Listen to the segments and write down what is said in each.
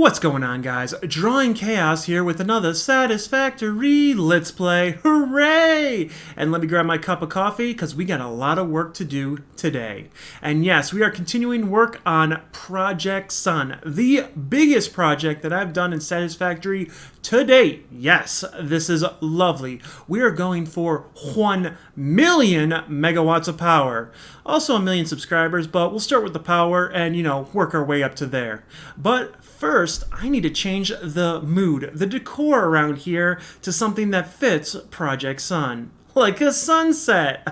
What's going on, guys? Drawing Chaos here with another Satisfactory Let's Play. Hooray! And let me grab my cup of coffee because we got a lot of work to do today. And yes, we are continuing work on Project Sun, the biggest project that I've done in Satisfactory to date. Yes, this is lovely. We are going for 1 million megawatts of power. Also 1 million subscribers, but we'll start with the power and, work our way up to there. But first, I need to change the mood, the decor around here to something that fits Project Sun. Like a sunset.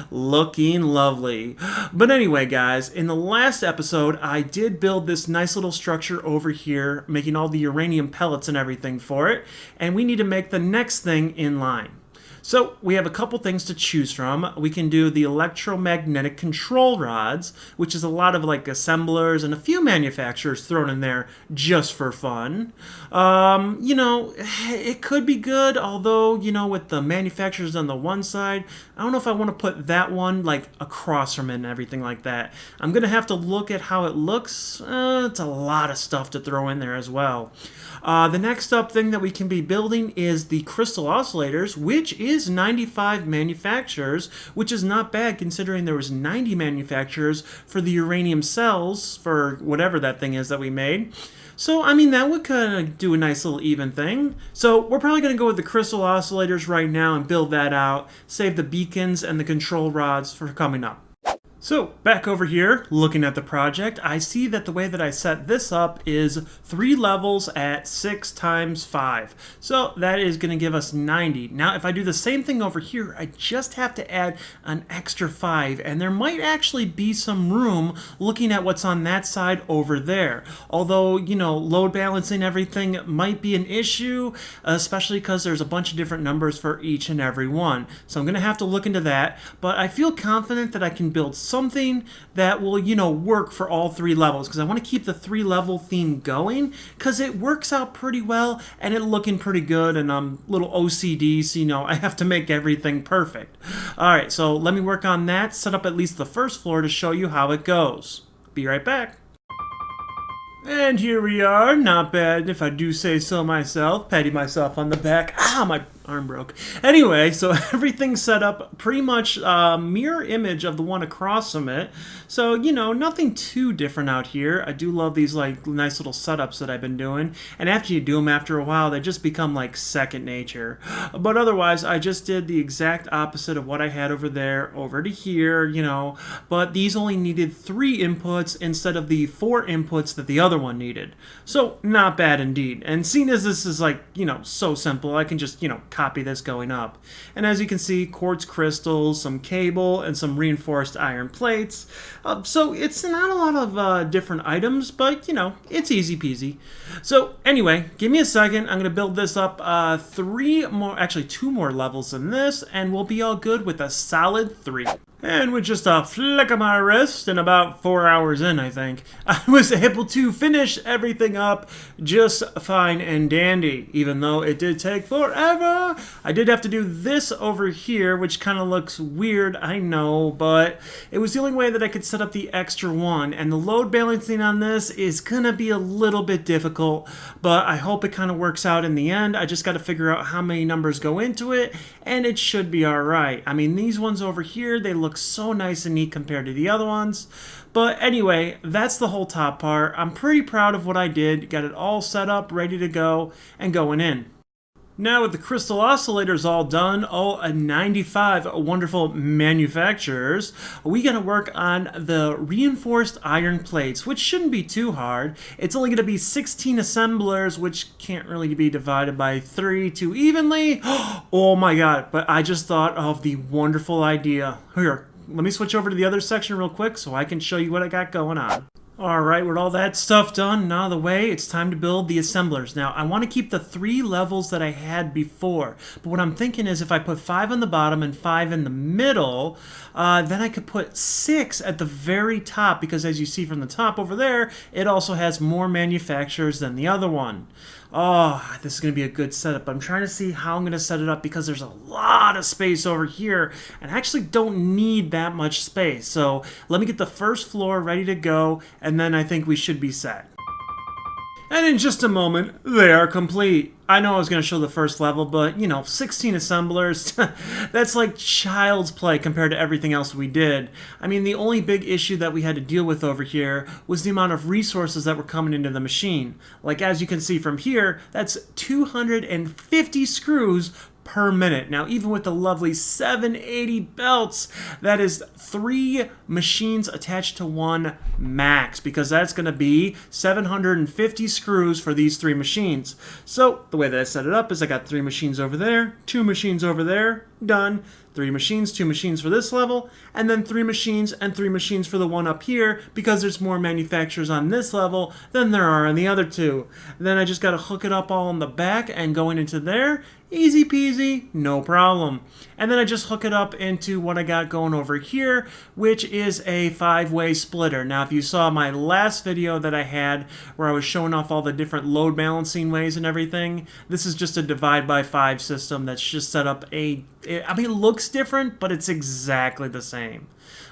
Looking lovely. But anyway, guys, in the last episode, I did build this nice little structure over here, making all the uranium pellets and everything for it, and we need to make the next thing in line. So we have a couple things to choose from. We can do the electromagnetic control rods, which is a lot of like assemblers and a few manufacturers thrown in there just for fun. It could be good, although, with the manufacturers on the one side, I don't know if I want to put that one like across from it and everything like that. I'm going to have to look at how it looks. It's a lot of stuff to throw in there as well. The next up thing that we can be building is the crystal oscillators, which is 95 manufacturers, which is not bad considering there was 90 manufacturers for the uranium cells for whatever that thing is that we made. So, that would kind of do a nice little even thing. So, we're probably going to go with the crystal oscillators right now and build that out, save the beacons and the control rods for coming up. So, back over here, looking at the project, I see that the way that I set this up is 3 levels at 6 times 5. So, that is going to give us 90. Now, if I do the same thing over here, I just have to add an extra 5, and there might actually be some room looking at what's on that side over there. Although, load balancing everything might be an issue, especially because there's a bunch of different numbers for each and every one. So, I'm going to have to look into that, but I feel confident that I can build something that will, work for all 3 levels, because I want to keep the 3-level theme going, because it works out pretty well, and it looking pretty good, and I'm a little OCD, so, I have to make everything perfect. Alright, so let me work on that, set up at least the first floor to show you how it goes. Be right back. And here we are, not bad if I do say so myself, patting myself on the back. My arm broke. Anyway, so everything's set up pretty much mirror image of the one across from it. So, nothing too different out here. I do love these like nice little setups that I've been doing. And after you do them after a while, they just become like second nature. But otherwise, I just did the exact opposite of what I had over there, over to here, But these only needed 3 inputs instead of the 4 inputs that the other one needed. So, not bad indeed. And seeing as this is like, so simple, I can just, copy this going up. And as you can see, quartz crystals, some cable, and some reinforced iron plates. So it's not a lot of different items, but, it's easy peasy. So anyway, give me a second. I'm going to build this up 2 more levels than this, and we'll be all good with a solid 3. And with just a flick of my wrist and about 4 hours in, I think, I was able to finish everything up just fine and dandy. Even though it did take forever, I did have to do this over here, which kind of looks weird, I know, but it was the only way that I could set up the extra one. And the load balancing on this is gonna be a little bit difficult, but I hope it kind of works out in the end. I just got to figure out how many numbers go into it, and it should be all right. These ones over here, they look so nice and neat compared to the other ones. But anyway, that's the whole top part. I'm pretty proud of what I did. Got it all set up, ready to go, and going in. Now with the crystal oscillators all done, all 95 wonderful manufacturers, we gotta work on the reinforced iron plates, which shouldn't be too hard. It's only gonna be 16 assemblers, which can't really be divided by 3 too evenly. Oh my god, but I just thought of the wonderful idea. Here, let me switch over to the other section real quick so I can show you what I got going on. Alright, with all that stuff done and out of the way, it's time to build the assemblers. Now, I want to keep the 3 levels that I had before, but what I'm thinking is if I put 5 on the bottom and 5 in the middle, then I could put 6 at the very top, because as you see from the top over there, it also has more manufacturers than the other one. Oh, this is going to be a good setup. I'm trying to see how I'm going to set it up because there's a lot of space over here and I actually don't need that much space. So let me get the first floor ready to go and then I think we should be set. And in just a moment, they are complete. I know I was going to show the first level, but, 16 assemblers, that's like child's play compared to everything else we did. I mean, the only big issue that we had to deal with over here was the amount of resources that were coming into the machine. Like, as you can see from here, that's 250 screws per minute. Now, even with the lovely 780 belts, that is 3 machines attached to one max, because that's going to be 750 screws for these 3 machines. So the way that I set it up is I got 3 machines over there, 2 machines over there, done. 3 machines, 2 machines for this level, and then 3 machines and 3 machines for the one up here, because there's more manufacturers on this level than there are on the other 2. Then I just got to hook it up all in the back and going into there. Easy peasy, no problem. And then I just hook it up into what I got going over here, which is a 5-way splitter. Now, if you saw my last video that I had where I was showing off all the different load balancing ways and everything, this is just a divide by 5 system that's just set up it looks different, but it's exactly the same.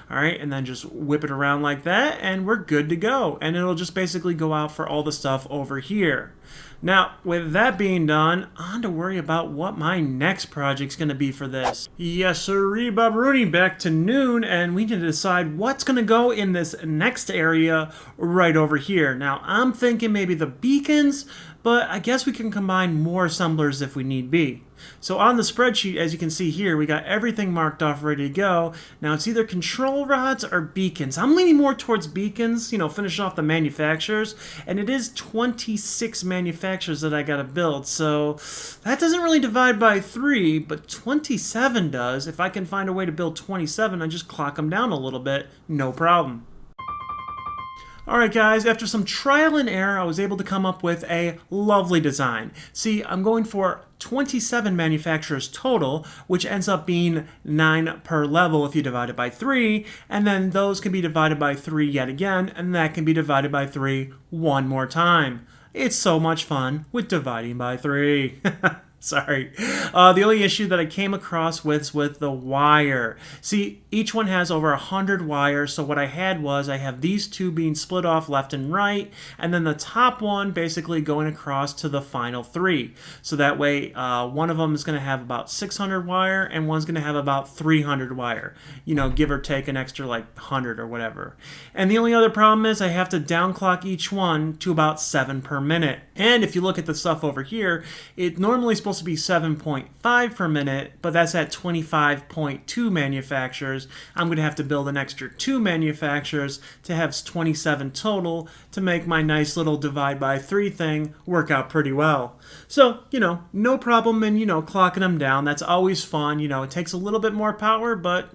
All right, and then just whip it around like that, and we're good to go. And it'll just basically go out for all the stuff over here. Now, with that being done, on to worry about what my next project's going to be for this. Yes, sirree, Bob-Rooney, back to noon, and we need to decide what's going to go in this next area right over here. Now, I'm thinking maybe the beacons, but I guess we can combine more assemblers if we need be. So on the spreadsheet, as you can see here, we got everything marked off, ready to go. Now it's either control rods or beacons. I'm leaning more towards beacons, finish off the manufacturers. And it is 26 manufacturers that I gotta build. So that doesn't really divide by 3, but 27 does. If I can find a way to build 27, I just clock them down a little bit, no problem. Alright guys, after some trial and error, I was able to come up with a lovely design. See, I'm going for 27 manufacturers total, which ends up being 9 per level if you divide it by 3, and then those can be divided by 3 yet again, and that can be divided by 3 one more time. It's so much fun with dividing by 3. Sorry. The only issue that I came across was with the wire. See, each one has over 100 wires, so what I had was I have these 2 being split off left and right, and then the top one basically going across to the final 3. So that way, one of them is going to have about 600 wire, and one's going to have about 300 wire. Give or take an extra like 100 or whatever. And the only other problem is I have to downclock each one to about 7 per minute. And if you look at the stuff over here, it normally is supposed to be 7.5 per minute, but that's at 25.2 manufacturers. I'm going to have to build an extra 2 manufacturers to have 27 total to make my nice little divide by 3 thing work out pretty well. So, no problem in, clocking them down. That's always fun. It takes a little bit more power, but,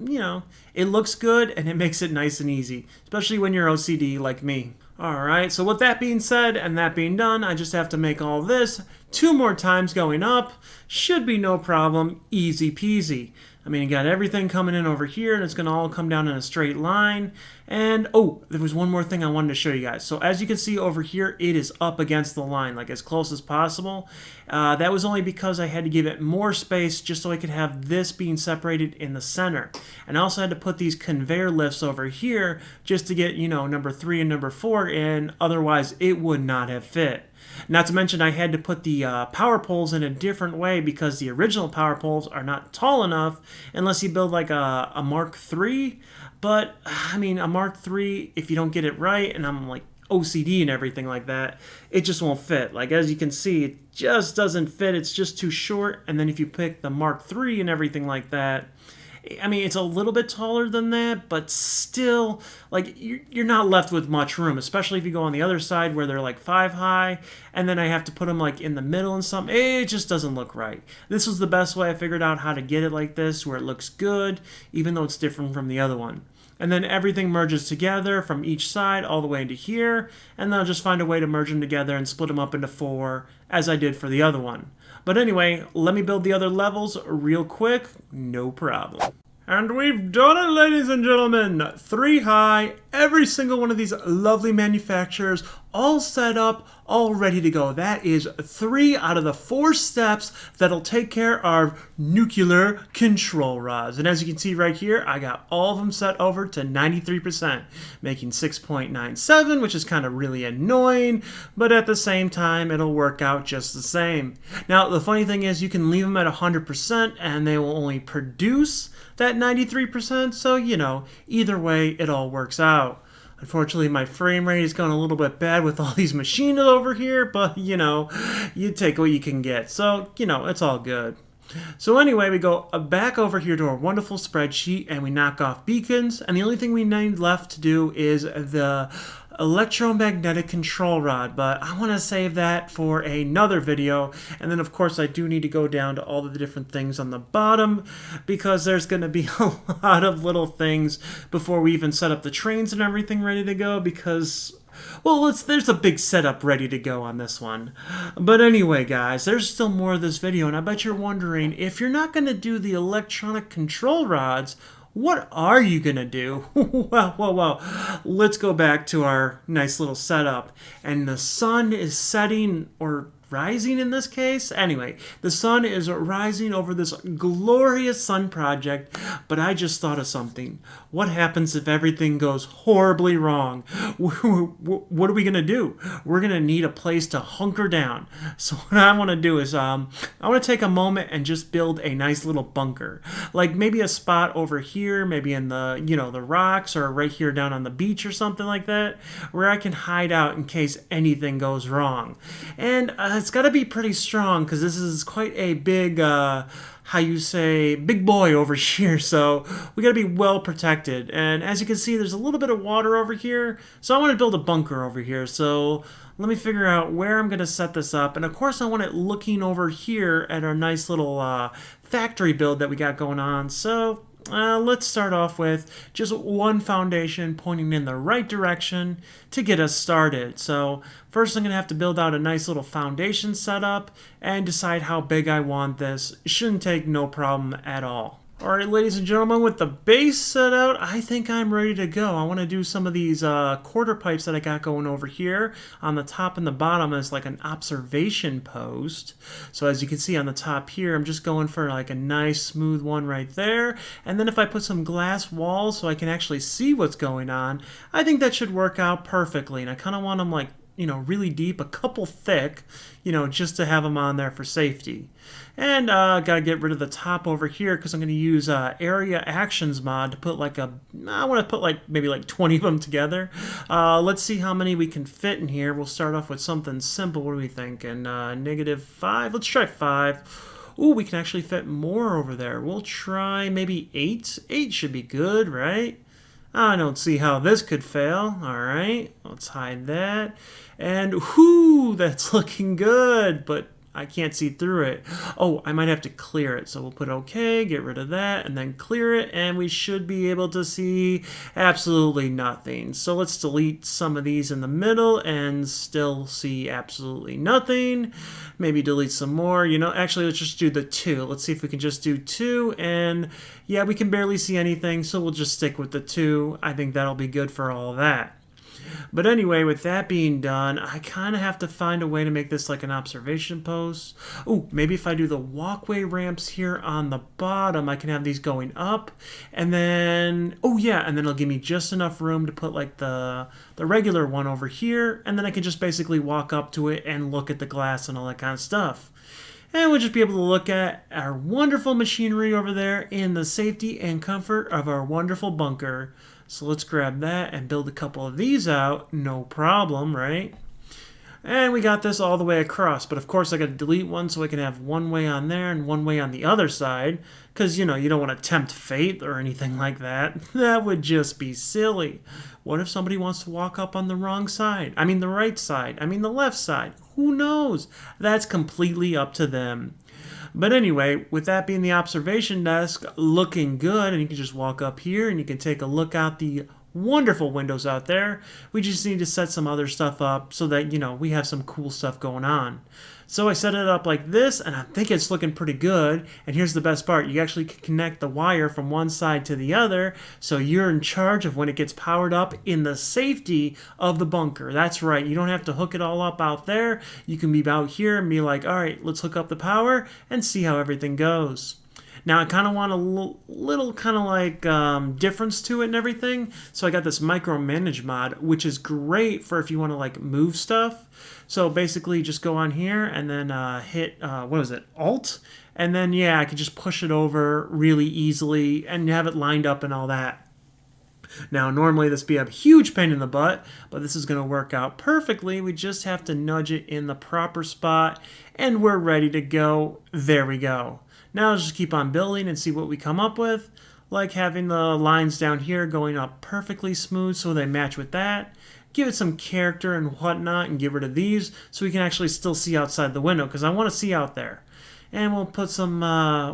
it looks good and it makes it nice and easy, especially when you're OCD like me. Alright, so with that being said and that being done, I just have to make all this 2 more times going up. Should be no problem, easy peasy. I mean, you got everything coming in over here, and it's going to all come down in a straight line. And, oh, there was one more thing I wanted to show you guys. So as you can see over here, it is up against the line, like as close as possible. That was only because I had to give it more space just so I could have this being separated in the center. And I also had to put these conveyor lifts over here just to get, number 3 and number 4 in. Otherwise, it would not have fit. Not to mention I had to put the power poles in a different way because the original power poles are not tall enough unless you build like a Mark III. But, I mean, a Mark III, if you don't get it right, and I'm like OCD and everything like that, it just won't fit. Like, as you can see, it just doesn't fit. It's just too short. And then if you pick the Mark III and everything like that, I mean, it's a little bit taller than that, but still, like, you're not left with much room, especially if you go on the other side where they're like 5 high, and then I have to put them like in the middle and something. It just doesn't look right. This was the best way I figured out how to get it like this, where it looks good, even though it's different from the other one. And then everything merges together from each side all the way into here, and then I'll just find a way to merge them together and split them up into 4, as I did for the other one. But anyway, let me build the other levels real quick, no problem. And we've done it, ladies and gentlemen! 3 high every single one of these lovely manufacturers all set up, all ready to go. That is 3 out of the 4 steps that'll take care of nuclear control rods. And as you can see right here, I got all of them set over to 93%, making 6.97, which is kind of really annoying, but at the same time, it'll work out just the same. Now, the funny thing is you can leave them at 100% and they will only produce that 93%, so, you know, either way, it all works out. Unfortunately, my frame rate has gone a little bit bad with all these machines over here, but, you know, you take what you can get. So, you know, it's all good. So anyway, we go back over here to our wonderful spreadsheet, and we knock off beacons, and the only thing we need left to do is the electromagnetic control rod, but I want to save that for another video. And then of course I do need to go down to all of the different things on the bottom, because there's going to be a lot of little things before we even set up the trains and everything ready to go, because, well, there's a big setup ready to go on this one. But anyway, guys, there's still more of this video, and I bet you're wondering, if you're not going to do the electronic control rods, what are you going to do? Well, let's go back to our nice little setup. And the sun is setting, or rising in this case. Anyway, the sun is rising over this glorious sun project, but I just thought of something. What happens if everything goes horribly wrong? What are we going to do? We're going to need a place to hunker down. So what I want to do is I want to take a moment and just build a nice little bunker. Like maybe a spot over here, maybe in the, you know, the rocks, or right here down on the beach or something like that, where I can hide out in case anything goes wrong. And it's got to be pretty strong, because this is quite a big, big boy over here, so we got to be well protected. And as you can see, there's a little bit of water over here, so I want to build a bunker over here. So let me figure out where I'm going to set this up. And of course, I want it looking over here at our nice little factory build that we got going on. So let's start off with just one foundation pointing in the right direction to get us started. So first I'm going to have to build out a nice little foundation setup and decide how big I want this. It shouldn't take no problem at all. Alright, ladies and gentlemen, with the base set out, I think I'm ready to go. I want to do some of these quarter pipes that I got going over here. On the top and the bottom is like an observation post. So as you can see on the top here, I'm just going for like a nice smooth one right there. And then if I put some glass walls so I can actually see what's going on, I think that should work out perfectly. And I kind of want them like, you know, really deep, a couple thick, you know, just to have them on there for safety. And gotta get rid of the top over here, because I'm going to use area actions mod to put like I want to put like maybe like 20 of them together. Let's see how many we can fit in here. We'll start off with something simple. What do we think? And -5. Let's try 5. Ooh, we can actually fit more over there. We'll try maybe 8. 8 should be good, right? I don't see how this could fail. All right, let's hide that. And whoo, that's looking good, but I can't see through it. Oh, I might have to clear it. So we'll put OK, get rid of that, and then clear it, and we should be able to see absolutely nothing. So let's delete some of these in the middle and still see absolutely nothing. Maybe delete some more. You know, actually, let's just do the 2. Let's see if we can just do 2, and yeah, we can barely see anything, so we'll just stick with the 2. I think that'll be good for all that. But anyway, with that being done, I kind of have to find a way to make this like an observation post. Oh, maybe if I do the walkway ramps here on the bottom, I can have these going up. And then, oh yeah, and then it'll give me just enough room to put like the regular one over here. And then I can just basically walk up to it and look at the glass and all that kind of stuff. And we'll just be able to look at our wonderful machinery over there in the safety and comfort of our wonderful bunker. So let's grab that and build a couple of these out. No problem, right? And we got this all the way across. But of course I got to delete one so I can have one way on there and one way on the other side. Because, you know, you don't want to tempt fate or anything like that. That would just be silly. What if somebody wants to walk up on the wrong side? I mean the right side. I mean the left side. Who knows? That's completely up to them. But anyway, with that being the observation desk looking good, and you can just walk up here and you can take a look out the wonderful windows out there. We just need to set some other stuff up so that, we have some cool stuff going on. So I set it up like this, and I think it's looking pretty good. And here's the best part. You actually can connect the wire from one side to the other, so you're in charge of when it gets powered up in the safety of the bunker. That's right. You don't have to hook it all up out there. You can be out here and be like, all right, let's hook up the power and see how everything goes. Now I kind of want a little kind of like difference to it and everything. So I got this micromanage mod, which is great for if you want to like move stuff. So basically just go on here and then hit, what is it, Alt? And then, yeah, I can just push it over really easily and have it lined up and all that. Now, normally this would be a huge pain in the butt, but this is going to work out perfectly. We just have to nudge it in the proper spot, and we're ready to go. There we go. Now let's just keep on building and see what we come up with, like having the lines down here going up perfectly smooth so they match with that. Give it some character and whatnot and get rid of these so we can actually still see outside the window because I want to see out there. And we'll put some,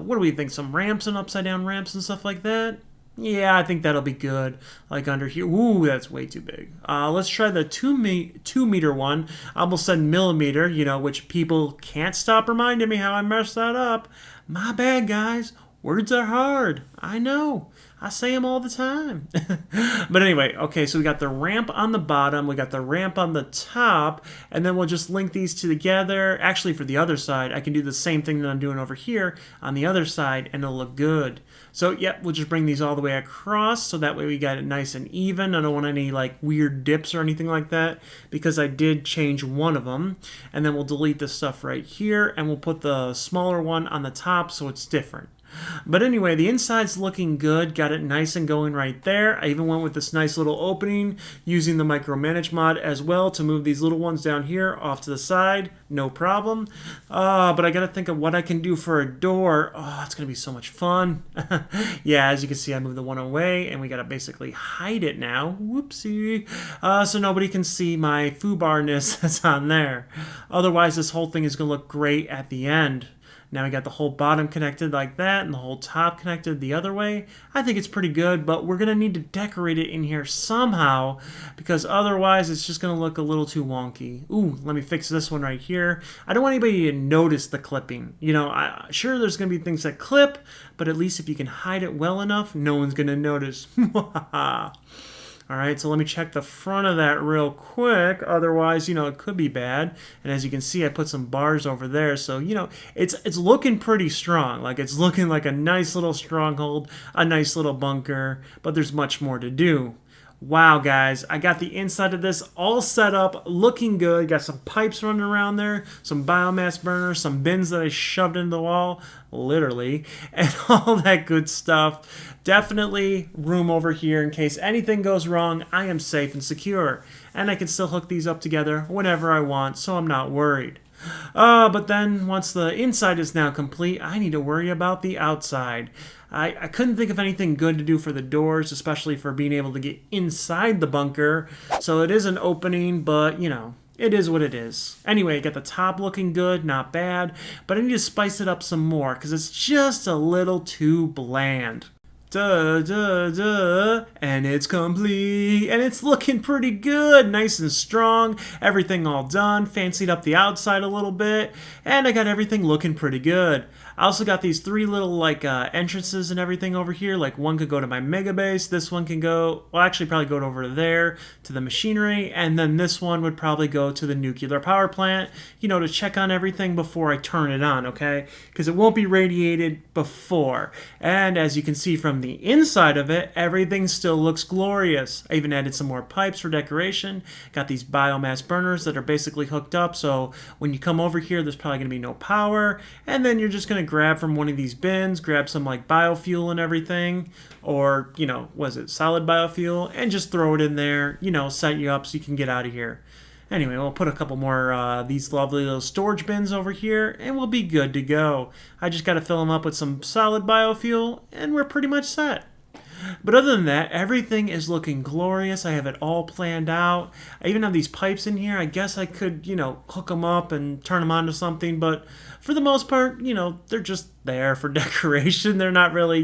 what do we think, some ramps and upside down ramps and stuff like that? Yeah, I think that'll be good. Like under here. Ooh, that's way too big. Let's try the 2 meter one. I almost said millimeter, which people can't stop reminding me how I messed that up. My bad, guys. Words are hard. I know. I say them all the time. But anyway, okay, so we got the ramp on the bottom, we got the ramp on the top, and then we'll just link these two together. Actually, for the other side, I can do the same thing that I'm doing over here on the other side, and it'll look good. So, yep, we'll just bring these all the way across, so that way we got it nice and even. I don't want any, like, weird dips or anything like that, because I did change one of them. And then we'll delete this stuff right here, and we'll put the smaller one on the top so it's different. But anyway, the inside's looking good. Got it nice and going right there. I even went with this nice little opening using the micromanage mod as well to move these little ones down here off to the side. No problem. But I got to think of what I can do for a door. Oh, it's going to be so much fun. Yeah, as you can see, I moved the one away and we got to basically hide it now. Whoopsie. So nobody can see my foobarness that's on there. Otherwise, this whole thing is going to look great at the end. Now we got the whole bottom connected like that and the whole top connected the other way. I think it's pretty good, but we're going to need to decorate it in here somehow because otherwise it's just going to look a little too wonky. Ooh, let me fix this one right here. I don't want anybody to notice the clipping. Sure, there's going to be things that clip, but at least if you can hide it well enough, no one's going to notice. All right, so let me check the front of that real quick. Otherwise, it could be bad. And as you can see, I put some bars over there. So, it's looking pretty strong. Like, it's looking like a nice little stronghold, a nice little bunker. But there's much more to do. Wow, guys, I got the inside of this all set up, looking good. Got some pipes running around there, some biomass burners, some bins that I shoved into the wall, literally, and all that good stuff. Definitely room over here in case anything goes wrong. I am safe and secure, and I can still hook these up together whenever I want, so I'm not worried. But then once the inside is now complete, I need to worry about the outside. I couldn't think of anything good to do for the doors, especially for being able to get inside the bunker. So it is an opening, but, it is what it is. Anyway, get the top looking good, not bad, but I need to spice it up some more because it's just a little too bland. Duh, duh, duh, and it's complete, and it's looking pretty good, nice and strong, everything all done, fancied up the outside a little bit, and I got everything looking pretty good. I also got these 3 little entrances and everything over here. Like one could go to my mega base, this one can go, well actually probably go over there to the machinery, and then this one would probably go to the nuclear power plant, to check on everything before I turn it on, okay? Because it won't be radiated before. And as you can see from the inside of it, everything still looks glorious. I even added some more pipes for decoration. Got these biomass burners that are basically hooked up, so when you come over here, there's probably going to be no power, and then you're just going to grab from one of these bins, grab some biofuel and everything, or was it solid biofuel, and just throw it in there, set you up so you can get out of here. Anyway, we'll put a couple more these lovely little storage bins over here, and we'll be good to go. I just got to fill them up with some solid biofuel, and we're pretty much set. But other than that, everything is looking glorious. I have it all planned out. I even have these pipes in here. I guess I could, hook them up and turn them onto something. But for the most part, they're just there for decoration. They're not really,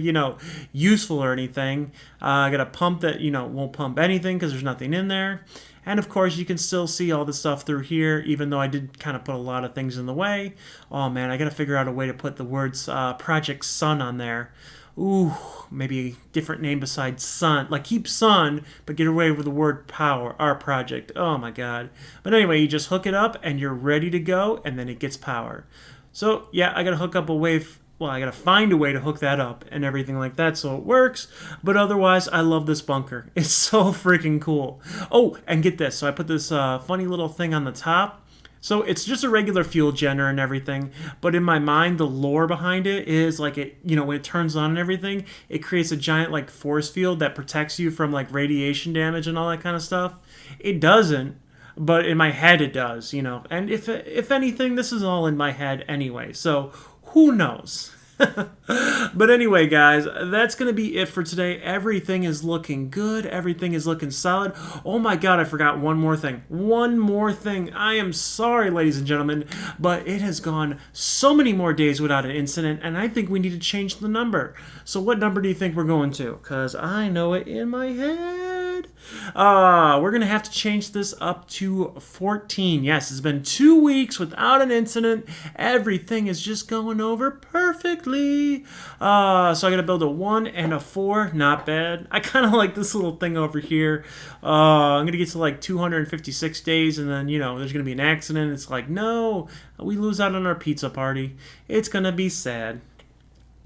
useful or anything. I got a pump that, won't pump anything because there's nothing in there. And of course, you can still see all the stuff through here, even though I did kind of put a lot of things in the way. Oh man, I got to figure out a way to put the words Project Sun on there. Ooh, maybe a different name besides Sun. Like, keep Sun, but get away with the word power, our project. Oh my god. But anyway, you just hook it up and you're ready to go, and then it gets power. So, yeah, I got to hook up a way... Well, I gotta find a way to hook that up and everything like that so it works. But otherwise, I love this bunker. It's so freaking cool. Oh, and get this. So I put this funny little thing on the top. So it's just a regular fuel generator and everything. But in my mind, the lore behind it is like it, when it turns on and everything, it creates a giant like force field that protects you from like radiation damage and all that kind of stuff. It doesn't. But in my head, it does, And if anything, this is all in my head anyway. So who knows? But anyway, guys, that's going to be it for today. Everything is looking good. Everything is looking solid. Oh my god, I forgot one more thing. One more thing. I am sorry, ladies and gentlemen, but it has gone so many more days without an incident, and I think we need to change the number. So what number do you think we're going to? Because I know it in my head. We're going to have to change this up to 14. Yes, it's been 2 weeks without an incident. Everything is just going over perfectly. So I got to build a 1 and a 4. Not bad. I kind of like this little thing over here. I'm going to get to like 256 days, and then, there's going to be an accident. It's like, no, we lose out on our pizza party. It's going to be sad.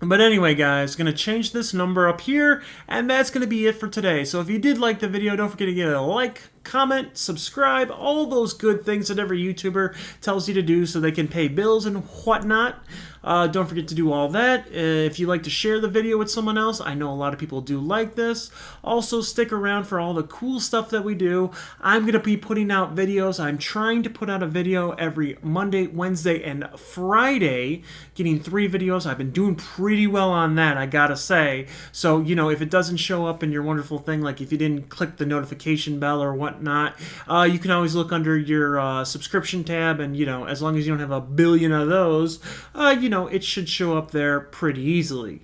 But anyway, guys, going to change this number up here, and that's going to be it for today. So if you did like the video, don't forget to give it a like, comment, subscribe, all those good things that every YouTuber tells you to do so they can pay bills and whatnot. Don't forget to do all that. If you like to share the video with someone else, I know a lot of people do like this. Also, stick around for all the cool stuff that we do. I'm going to be putting out videos. I'm trying to put out a video every Monday, Wednesday, and Friday, getting 3 videos. I've been doing pretty well on that, I gotta say. So, if it doesn't show up in your wonderful thing, like if you didn't click the notification bell or whatnot, you can always look under your subscription tab, and, as long as you don't have a billion of those, it should show up there pretty easily.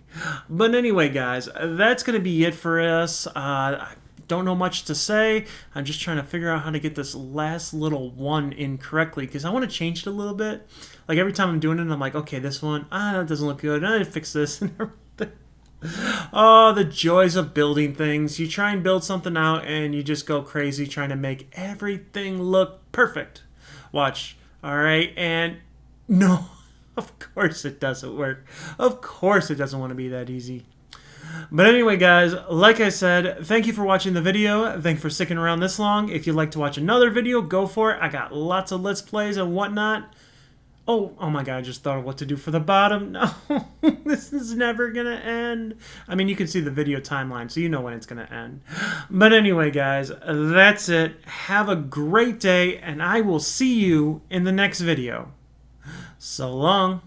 But anyway, guys, that's going to be it for us. I don't know much to say. I'm just trying to figure out how to get this last little one in correctly, because I want to change it a little bit. Like every time I'm doing it, I'm like, okay, this one, that doesn't look good. I need to fix this and everything. Oh, the joys of building things. You try and build something out and you just go crazy trying to make everything look perfect. Watch. All right. And no, of course it doesn't work. Of course it doesn't want to be that easy. But anyway, guys, like I said, thank you for watching the video. Thank you for sticking around this long. If you'd like to watch another video, go for it. I got lots of Let's Plays and whatnot. Oh my god, I just thought of what to do for the bottom. No, this is never going to end. I mean, you can see the video timeline, so you know when it's going to end. But anyway, guys, that's it. Have a great day, and I will see you in the next video. So long.